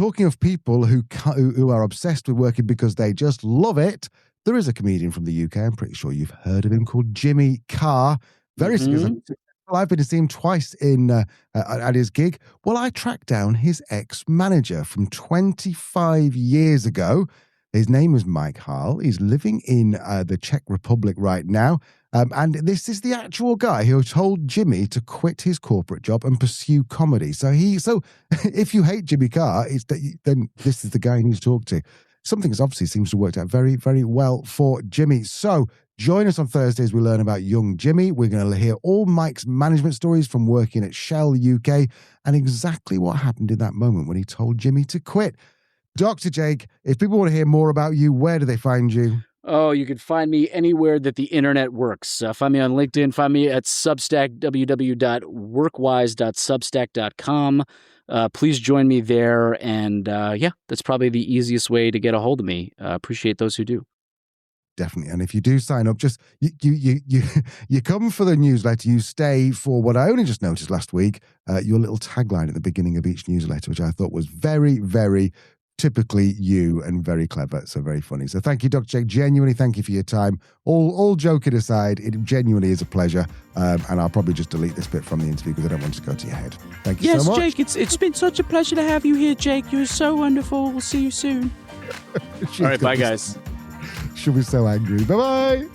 people who are obsessed with working because they just love it, there is a comedian from the UK, I'm pretty sure you've heard of him, called Jimmy Carr. Very successful. I've been to see him twice at his gig. Well, I tracked down his ex-manager from 25 years ago. His name is Mike Harl. He's living in the Czech Republic right now. And this is the actual guy who told Jimmy to quit his corporate job and pursue comedy. So if you hate Jimmy Carr, then this is the guy you need to talk to. Something that obviously seems to have worked out very, very well for Jimmy. So join us on Thursday as we learn about young Jimmy. We're going to hear all Mike's management stories from working at Shell UK and exactly what happened in that moment when he told Jimmy to quit. Dr. Jake, if people want to hear more about you, where do they find you? Oh, you can find me anywhere that the internet works. Find me on LinkedIn. Find me at Substack, www.workwise.substack.com. Please join me there. And that's probably the easiest way to get a hold of me. Appreciate those who do. Definitely. And if you do sign up, just you come for the newsletter, you stay for what I only just noticed last week, your little tagline at the beginning of each newsletter, which I thought was very, very typically you and very clever. So very funny. So thank you, Dr. Jake. Genuinely, thank you for your time. All joking aside, it genuinely is a pleasure. And I'll probably just delete this bit from the interview because I don't want it to go to your head. Thank you so much. Yes, Jake, it's been such a pleasure to have you here, Jake. You're so wonderful. We'll see you soon. All right, bye, guys. She'll be so angry. Bye-bye.